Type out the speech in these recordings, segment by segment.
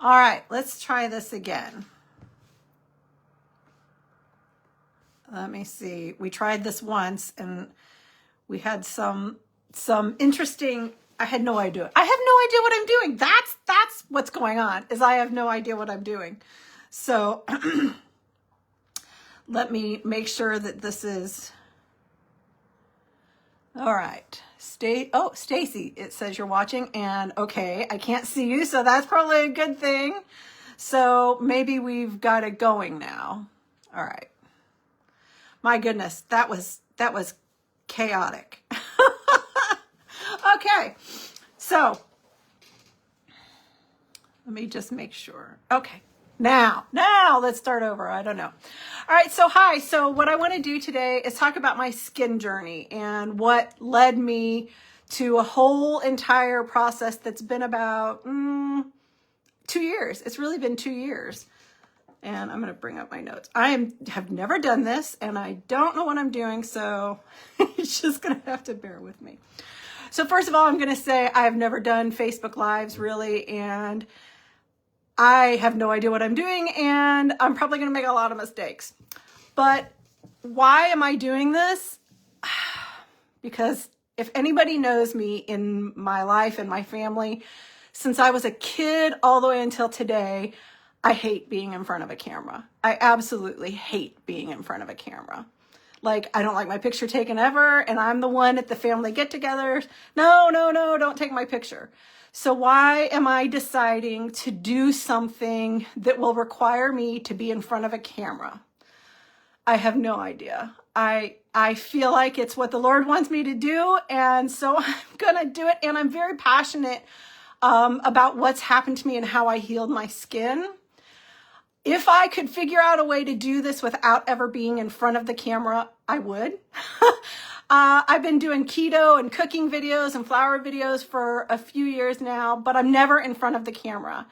All right, let's try this again. Let me see. We tried this once and we had some interesting, I had no idea. I have no idea what I'm doing. That's what's going on, is I have no idea what I'm doing. So let me make sure that this is all right. Stacy, it says you're watching, and okay, I can't see you, so that's probably a good thing. So maybe we've got it going now. All right. My goodness, that was chaotic. Okay. So let me just make sure. Okay. Now let's start over. I don't know. All right. So hi. So what I want to do today is talk about my skin journey and what led me to a whole entire process that's been about 2 years. It's really been 2 years. And I'm going to bring up my notes. Have never done this and I don't know what I'm doing. So you're just going to have to bear with me. So first of all, I'm going to say I've never done Facebook Lives really. And I have no idea what I'm doing, and I'm probably going to make a lot of mistakes. But why am I doing this? Because if anybody knows me in my life and my family, since I was a kid all the way until today, I hate being in front of a camera. I absolutely hate being in front of a camera. Like, I don't like my picture taken ever, and I'm the one at the family get-togethers. No, don't take my picture. So why am I deciding to do something that will require me to be in front of a camera? I have no idea. I feel like it's what the Lord wants me to do, and so I'm gonna do it. And I'm very passionate about what's happened to me and how I healed my skin. If I could figure out a way to do this without ever being in front of the camera, I would. I've been doing keto and cooking videos and flower videos for a few years now, but I'm never in front of the camera.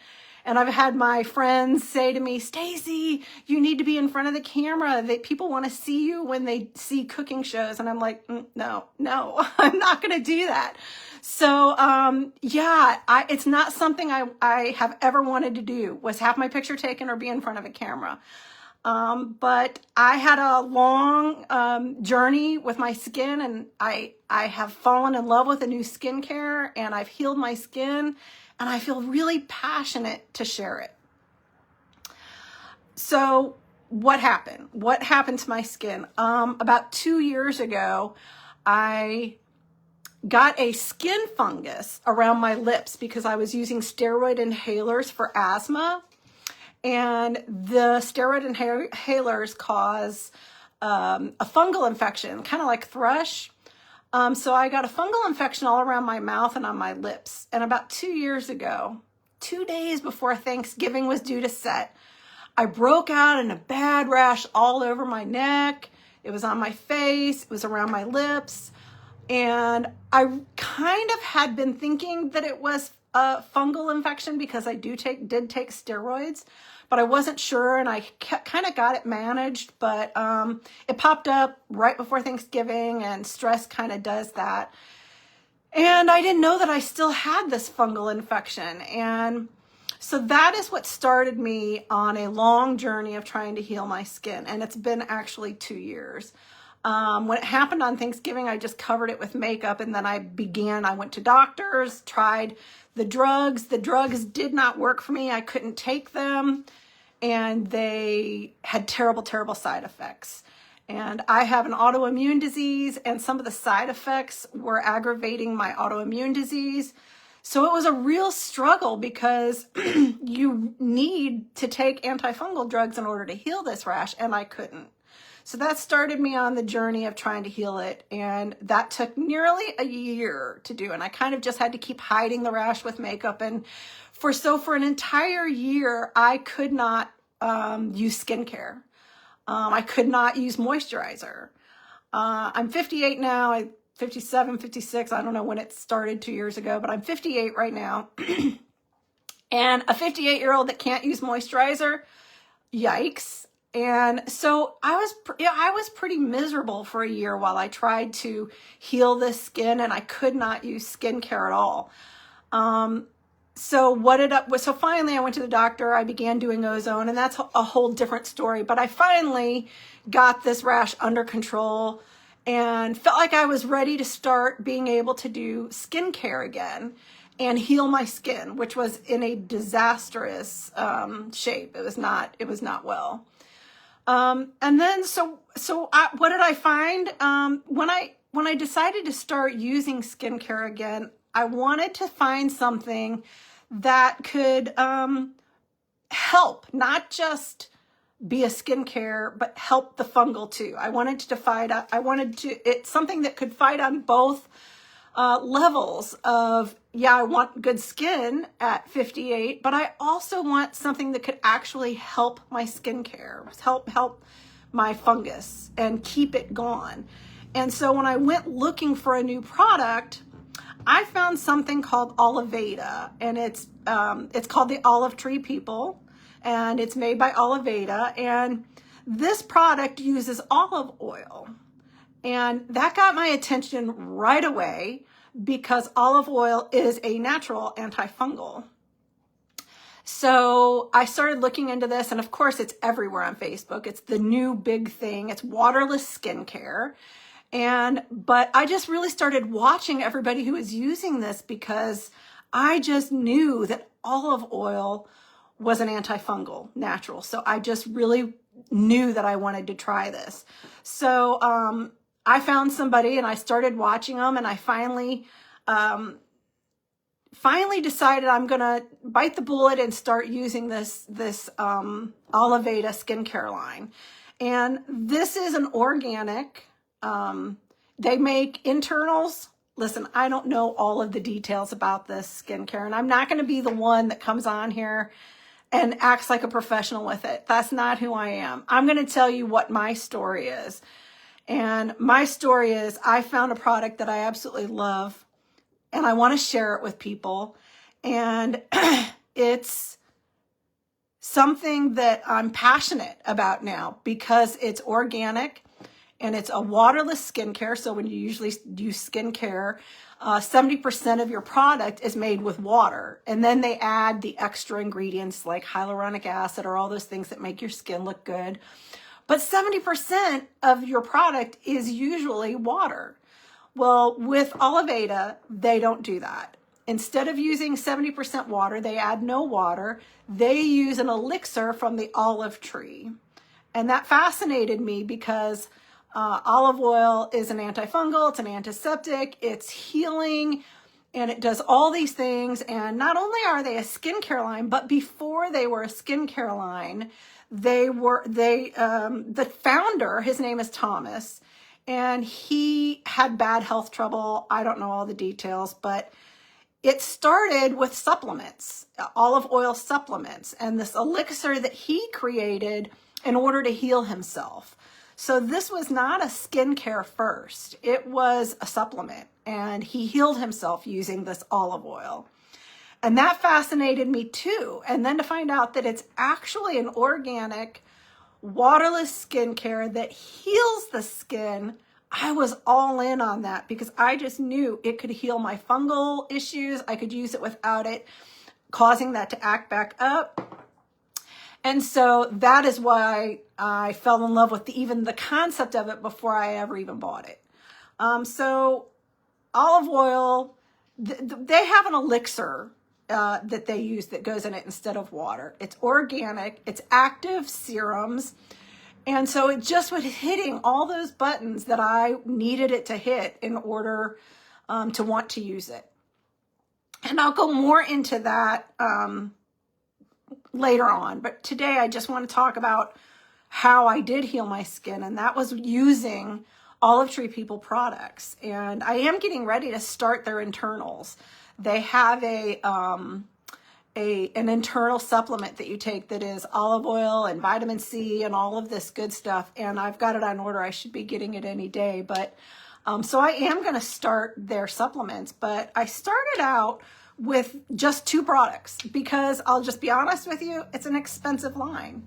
And I've had my friends say to me, Stacy, you need to be in front of the camera. That people want to see you when they see cooking shows. And I'm like, no, I'm not going to do that. So, it's not something I have ever wanted to do, was have my picture taken or be in front of a camera. But I had a long journey with my skin, and I have fallen in love with a new skincare, and I've healed my skin, and I feel really passionate to share it. So what happened? What happened to my skin? About 2 years ago, I got a skin fungus around my lips because I was using steroid inhalers for asthma. And the steroid inhalers cause a fungal infection, kind of like thrush. So I got a fungal infection all around my mouth and on my lips. And about 2 years ago, 2 days before Thanksgiving was due to set, I broke out in a bad rash all over my neck. It was on my face. It was around my lips. And I kind of had been thinking that it was a fungal infection because I did take steroids, but I wasn't sure, and I kind of got it managed, but it popped up right before Thanksgiving, and stress kind of does that. And I didn't know that I still had this fungal infection. And so that is what started me on a long journey of trying to heal my skin. And it's been actually 2 years. When it happened on Thanksgiving, I just covered it with makeup, and then I went to doctors, tried the drugs. The drugs did not work for me. I couldn't take them, and they had terrible, terrible side effects. And I have an autoimmune disease, and some of the side effects were aggravating my autoimmune disease. So it was a real struggle because you need to take antifungal drugs in order to heal this rash, and I couldn't. So that started me on the journey of trying to heal it, and that took nearly a year to do. And I kind of just had to keep hiding the rash with makeup. And for an entire year, I could not use skincare. I could not use moisturizer. I'm 58 now. 57, 56. I don't know when it started 2 years ago, but I'm 58 right now. And a 58-year-old that can't use moisturizer, yikes. And so I was pretty miserable for a year while I tried to heal this skin, and I could not use skincare at all. So finally I went to the doctor, I began doing ozone, and that's a whole different story. But I finally got this rash under control and felt like I was ready to start being able to do skincare again and heal my skin, which was in a disastrous shape. It was not well. And then what did I find? When I decided to start using skincare again, I wanted to find something that could help, not just be a skincare, but help the fungal too. It's something that could fight on both levels of, yeah, I want good skin at 58, but I also want something that could actually help my skincare, help my fungus and keep it gone. And so when I went looking for a new product, I found something called Oliveda, and it's called the OliveTree People, and it's made by Oliveda. And this product uses olive oil, and that got my attention right away because olive oil is a natural antifungal. So I started looking into this, and of course it's everywhere on Facebook. It's the new big thing. It's waterless skincare. But I just really started watching everybody who was using this because I just knew that olive oil was an antifungal, natural. So I just really knew that I wanted to try this. So I found somebody and I started watching them, and I finally decided I'm gonna bite the bullet and start using this Oliveda skincare line. And this is an organic. They make internals. Listen, I don't know all of the details about this skincare, and I'm not going to be the one that comes on here and acts like a professional with it. That's not who I am. I'm going to tell you what my story is. And my story is I found a product that I absolutely love, and I want to share it with people. And it's something that I'm passionate about now because it's organic. And it's a waterless skincare. So when you usually use skincare, 70% of your product is made with water. And then they add the extra ingredients like hyaluronic acid or all those things that make your skin look good. But 70% of your product is usually water. Well, with Oliveda, they don't do that. Instead of using 70% water, they add no water. They use an elixir from the olive tree. And that fascinated me because olive oil is an antifungal, it's an antiseptic, it's healing, and it does all these things. And not only are they a skincare line, but before they were a skincare line, the founder, his name is Thomas, and he had bad health trouble. I don't know all the details, but it started with supplements, olive oil supplements, and this elixir that he created in order to heal himself. So this was not a skincare first. It was a supplement, and he healed himself using this olive oil. And that fascinated me too. And then to find out that it's actually an organic, waterless skincare that heals the skin, I was all in on that because I just knew it could heal my fungal issues. I could use it without it causing that to act back up. And so that is why I fell in love with even the concept of it before I ever even bought it. So olive oil, they have an elixir that they use that goes in it instead of water. It's organic, it's active serums. And so it just was hitting all those buttons that I needed it to hit in order to want to use it. And I'll go more into that later on. But today I just want to talk about how I did heal my skin, and that was using OliveTree People products. And I am getting ready to start their internals. They have an internal supplement that you take that is olive oil and vitamin C and all of this good stuff. And I've got it on order. I should be getting it any day. But so I am going to start their supplements. But I started out with just 2 products because I'll just be honest with you, it's an expensive line.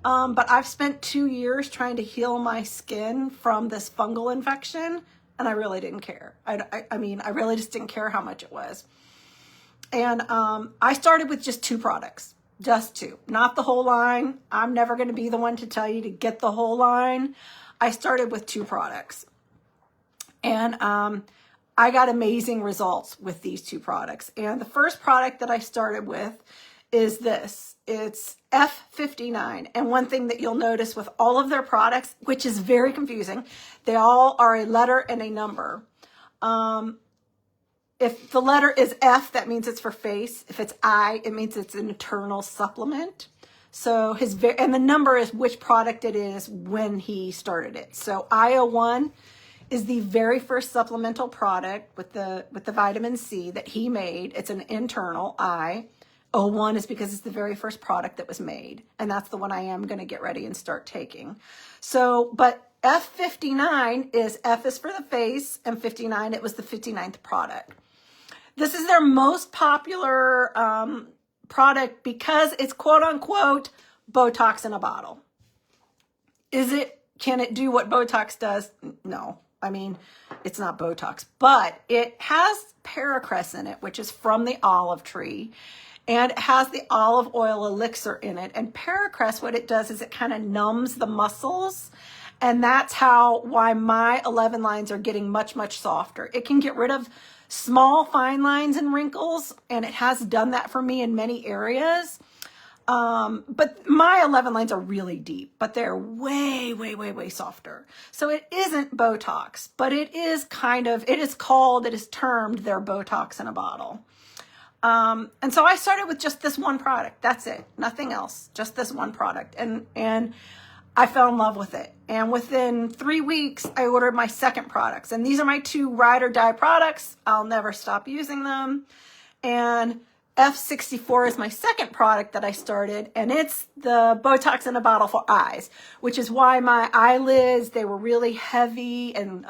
But I've spent 2 years trying to heal my skin from this fungal infection, and I really didn't care. I mean, I really just didn't care how much it was. And I started with just 2 products, just 2, not the whole line. I'm never going to be the one to tell you to get the whole line. I started with 2 products. And I got amazing results with these 2 products. And the first product that I started with is this. It's F59. And one thing that you'll notice with all of their products, which is very confusing, they all are a letter and a number. If the letter is F, that means it's for face. If it's I, it means it's an internal supplement. So and the number is which product it is when he started it. So I01 is the very first supplemental product with the vitamin C that he made. It's an internal I. 01 is because it's the very first product that was made. And that's the one I am going to get ready and start taking. So, but F59 is F is for the face, and 59, it was the 59th product. This is their most popular product because it's quote unquote Botox in a bottle. Can it do what Botox does? No. I mean, it's not Botox, but it has paracress in it, which is from the olive tree, and it has the olive oil elixir in it. And paracress, what it does is it kind of numbs the muscles, and that's why my 11 lines are getting much, much softer. It can get rid of small fine lines and wrinkles, and it has done that for me in many areas. But my 11 lines are really deep, but they're way, way, way, way softer. So it isn't Botox, but it is termed their Botox in a bottle. And so I started with just this one product. That's it. Nothing else. Just this one product. And I fell in love with it. And within 3 weeks, I ordered my second products. And these are my 2 ride or die products. I'll never stop using them. And F64 is my second product that I started, and it's the Botox in a bottle for eyes, which is why my eyelids, they were really heavy and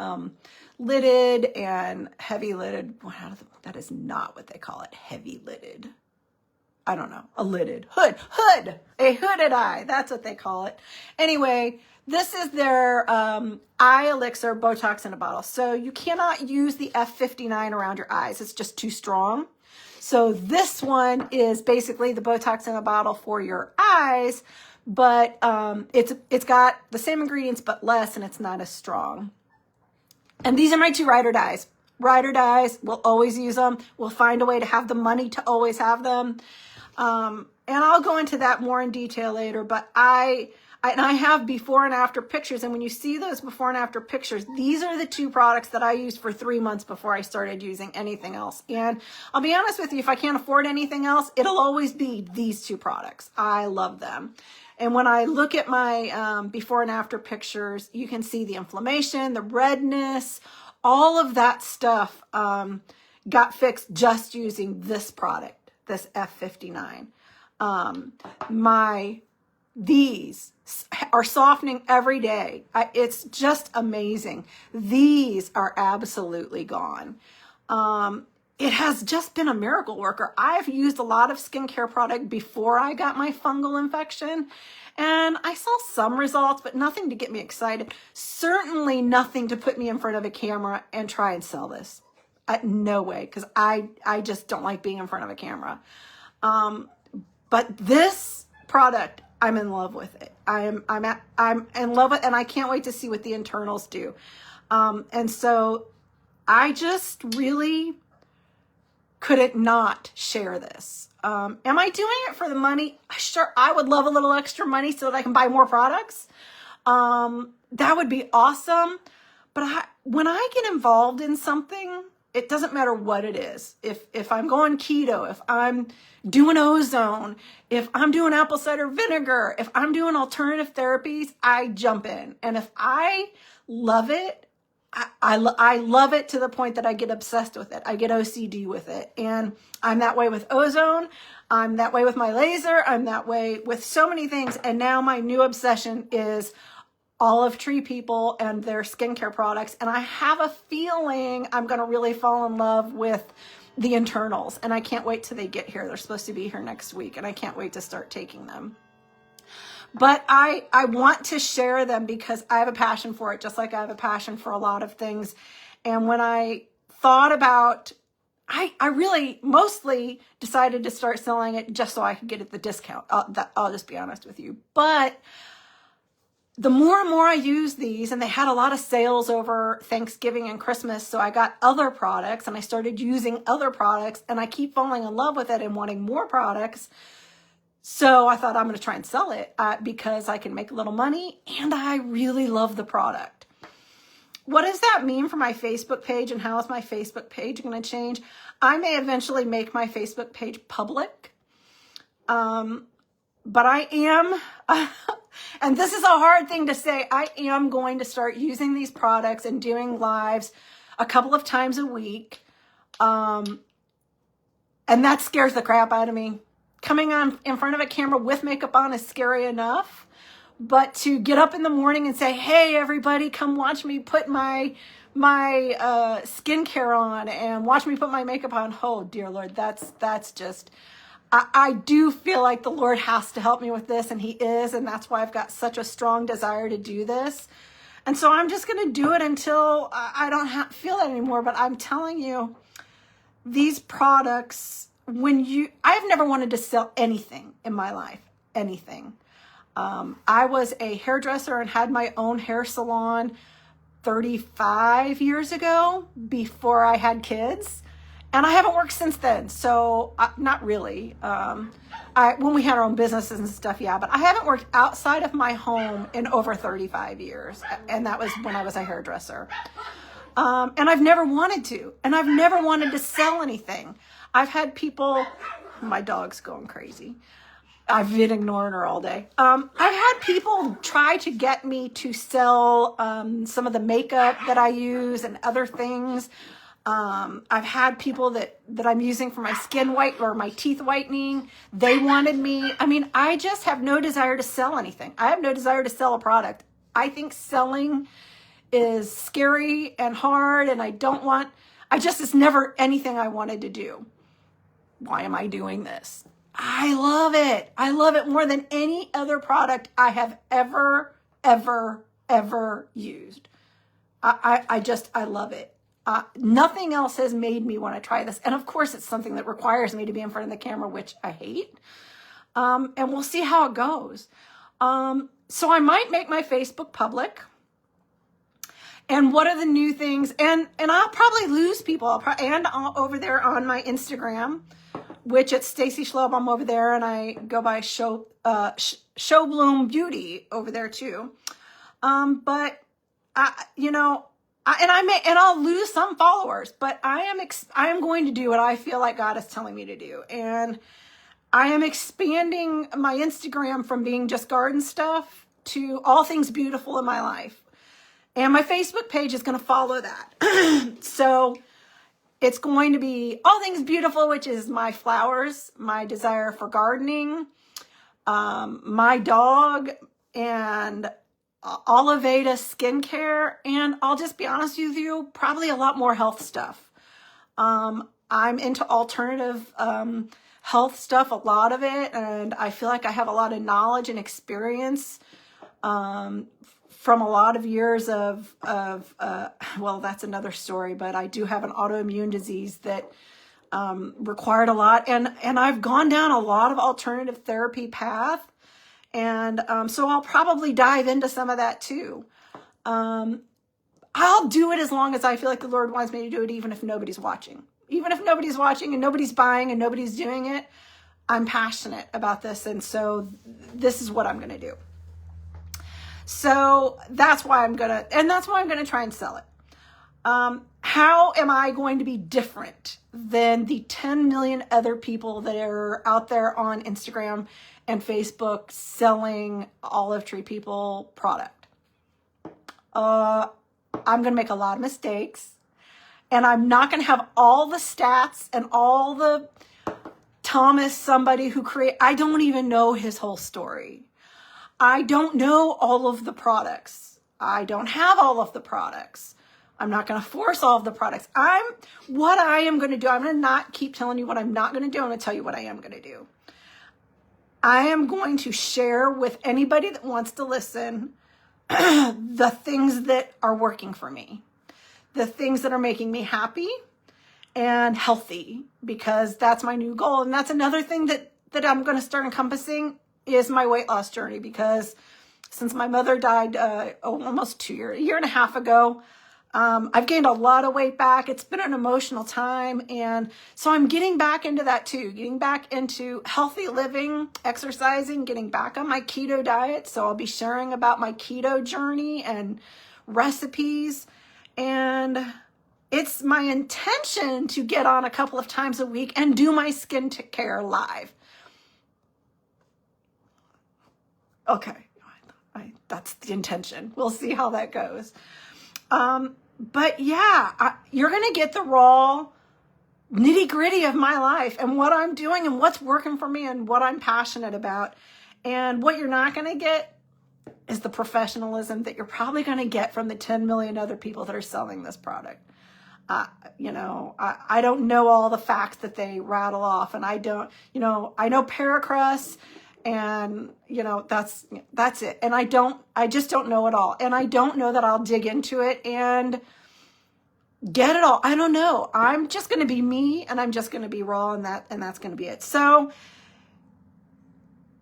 lidded and heavy lidded. That is not what they call it, heavy lidded. I don't know, a hooded eye. That's what they call it. Anyway, this is their eye elixir Botox in a bottle. So you cannot use the F59 around your eyes. It's just too strong. So this one is basically the Botox in a bottle for your eyes, but it's got the same ingredients but less, and it's not as strong. And these are my 2 ride or dies. Ride or dies, we'll always use them. We'll find a way to have the money to always have them. And I'll go into that more in detail later, but I have before and after pictures. And when you see those before and after pictures, these are the 2 products that I used for 3 months before I started using anything else. And I'll be honest with you, if I can't afford anything else, it'll always be these 2 products. I love them. And when I look at my before and after pictures, you can see the inflammation, the redness, all of that stuff got fixed just using this product, this F59. These are softening every day. It's just amazing. These are absolutely gone. It has just been a miracle worker. I've used a lot of skincare product before I got my fungal infection, and I saw some results, but nothing to get me excited. Certainly nothing to put me in front of a camera and try and sell this. No way, because I just don't like being in front of a camera. But this product, I'm in love with it. I'm in love with it, and I can't wait to see what the internals do. And so I just really couldn't not share this. Am I doing it for the money? Sure, I would love a little extra money so that I can buy more products. That would be awesome. But when I get involved in something, it doesn't matter what it is. If I'm going keto, if I'm doing ozone, if I'm doing apple cider vinegar, if I'm doing alternative therapies, I jump in. And if I love it, I love it to the point that I get obsessed with it. I get OCD with it. And I'm that way with ozone. I'm that way with my laser. I'm that way with so many things. And now my new obsession is OliveTree People and their skincare products. And I have a feeling I'm going to really fall in love with the internals. And I can't wait till they get here. They're supposed to be here next week. And I can't wait to start taking them. But I want to share them because I have a passion for it, just like I have a passion for a lot of things. And when I thought about I really mostly decided to start selling it just so I could get it the discount. I'll just be honest with you. But the more and more I use these, and they had a lot of sales over Thanksgiving and Christmas, so I got other products and I started using other products, and I keep falling in love with it and wanting more products. So I thought I'm going to try and sell it because I can make a little money and I really love the product. What does that mean for my Facebook page, and how is my Facebook page going to change? I may eventually make my Facebook page public. But I am, and this is a hard thing to say, I am going to start using these products and doing lives a couple of times a week. And that scares the crap out of me. Coming on in front of a camera with makeup on is scary enough. But to get up in the morning and say, hey, everybody, come watch me put my skincare on and watch me put my makeup on. Oh, dear Lord, that's just... I do feel like the Lord has to help me with this, and he is, and that's why I've got such a strong desire to do this. And so I'm just going to do it until I don't feel it anymore. But I'm telling you, these products, I've never wanted to sell anything in my life, anything. I was a hairdresser and had my own hair salon 35 years ago before I had kids. And I haven't worked since then, so not really. When we had our own businesses and stuff, yeah, but I haven't worked outside of my home in over 35 years, and that was when I was a hairdresser. And I've never wanted to, and I've never wanted to sell anything. I've had people, my dog's going crazy. I've been ignoring her all day. I've had people try to get me to sell some of the makeup that I use and other things. I've had people that I'm using for my skin white or my teeth whitening. They wanted me. I mean, I just have no desire to sell anything. I have no desire to sell a product. I think selling is scary and hard, and it's never anything I wanted to do. Why am I doing this? I love it. I love it more than any other product I have ever used. I love it. Nothing else has made me want to try this. And of course, it's something that requires me to be in front of the camera, which I hate. And we'll see how it goes. So I might make my Facebook public. And what are the new things? And I'll probably lose people. Over there on my Instagram, which it's Stacy Schlob. I'm over there, and I go by Showbloom Beauty over there too. But I'll lose some followers, but I am going to do what I feel like God is telling me to do. And I am expanding my Instagram from being just garden stuff to all things beautiful in my life. And my Facebook page is going to follow that. So it's going to be all things beautiful, which is my flowers, my desire for gardening, my dog, and Oliveda skincare, and I'll just be honest with you, probably a lot more health stuff. I'm into alternative health stuff, a lot of it, and I feel like I have a lot of knowledge and experience from a lot of years of well, that's another story, but I do have an autoimmune disease that required a lot, and I've gone down a lot of alternative therapy path. And so I'll probably dive into some of that too. I'll do it as long as I feel like the Lord wants me to do it, even if nobody's watching. Even if nobody's watching and nobody's buying and nobody's doing it, I'm passionate about this. And so this is what I'm going to do. So that's why I'm going to try and sell it. How am I going to be different than the 10 million other people that are out there on Instagram and Facebook selling OliveTree People product? I'm going to make a lot of mistakes, and I'm not going to have all the stats and all the Thomas, somebody who I don't even know his whole story. I don't know all of the products. I don't have all of the products. I'm not going to force all of the products. What I am going to do, I'm going to not keep telling you what I'm not going to do. I'm going to tell you what I am going to do. I am going to share with anybody that wants to listen the things that are working for me, the things that are making me happy, and healthy, because that's my new goal. And that's another thing that I'm going to start encompassing is my weight loss journey, because since my mother died almost a year and a half ago, I've gained a lot of weight back. It's been an emotional time. And so I'm getting back into that too, getting back into healthy living, exercising, getting back on my keto diet. So I'll be sharing about my keto journey and recipes. And it's my intention to get on a couple of times a week and do my skincare live. Okay, that's the intention. We'll see how that goes. But yeah, you're going to get the raw nitty gritty of my life and what I'm doing and what's working for me and what I'm passionate about. And what you're not going to get is the professionalism that you're probably going to get from the 10 million other people that are selling this product. I don't know all the facts that they rattle off, and I know Paracrust, and that's it. And I just don't know it all. And I don't know that I'll dig into it and get it all. I don't know. I'm just going to be me, and I'm just going to be raw, and that's going to be it. So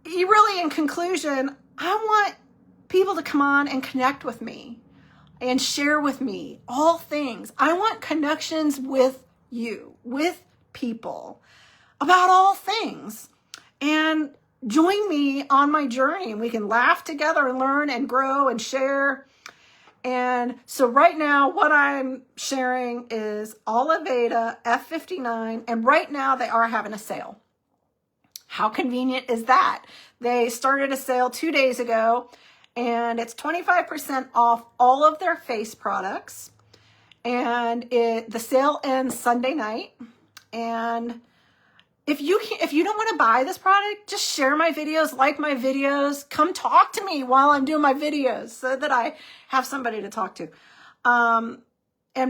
in conclusion, I want people to come on and connect with me and share with me all things. I want connections with you, with people about all things. And join me on my journey, and we can laugh together and learn and grow and share. And so right now, what I'm sharing is Oliveda F59. And right now they are having a sale. How convenient is that? They started a sale 2 days ago, and it's 25% off all of their face products. And the sale ends Sunday night. And if you don't want to buy this product, just share my videos, like my videos, come talk to me while I'm doing my videos so that I have somebody to talk to. And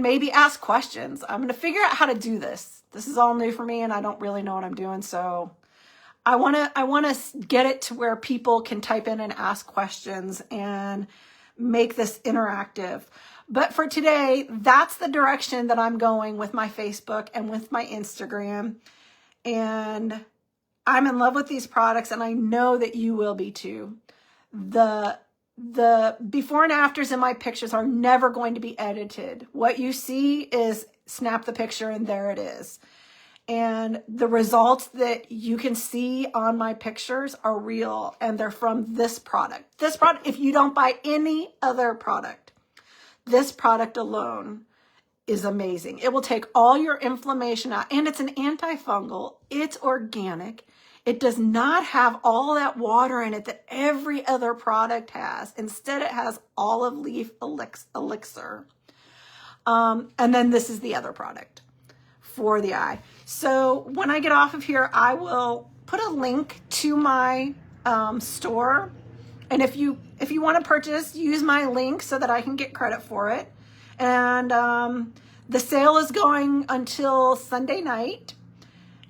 maybe ask questions. I'm going to figure out how to do this. This is all new for me, and I don't really know what I'm doing. So I want to get it to where people can type in and ask questions and make this interactive. But for today, that's the direction that I'm going with my Facebook and with my Instagram. And I'm in love with these products, and I know that you will be too. The before and afters in my pictures are never going to be edited. What you see is snap the picture and there it is. And the results that you can see on my pictures are real, and they're from this product. This product, if you don't buy any other product, this product alone is amazing. It will take all your inflammation out, and it's an antifungal. It's organic. It does not have all that water in it that every other product has. Instead, it has olive leaf elixir. And then this is the other product for the eye. So when I get off of here, I will put a link to my store. And if you want to purchase, use my link so that I can get credit for it. And the sale is going until Sunday night.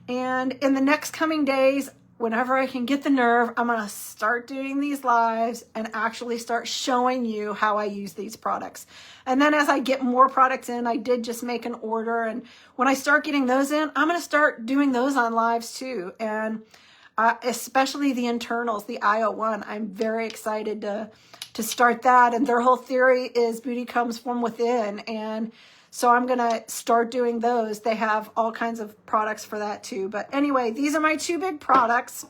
And in the next coming days, whenever I can get the nerve, I'm going to start doing these lives and actually start showing you how I use these products. And then as I get more products in, I did just make an order. And when I start getting those in, I'm going to start doing those on lives too. And especially the internals, the IO1, I'm very excited to start that. And their whole theory is beauty comes from within. And so I'm going to start doing those. They have all kinds of products for that too. But anyway, these are my 2 big products.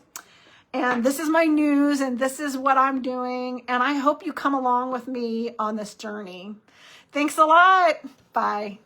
And this is my news, and this is what I'm doing. And I hope you come along with me on this journey. Thanks a lot. Bye.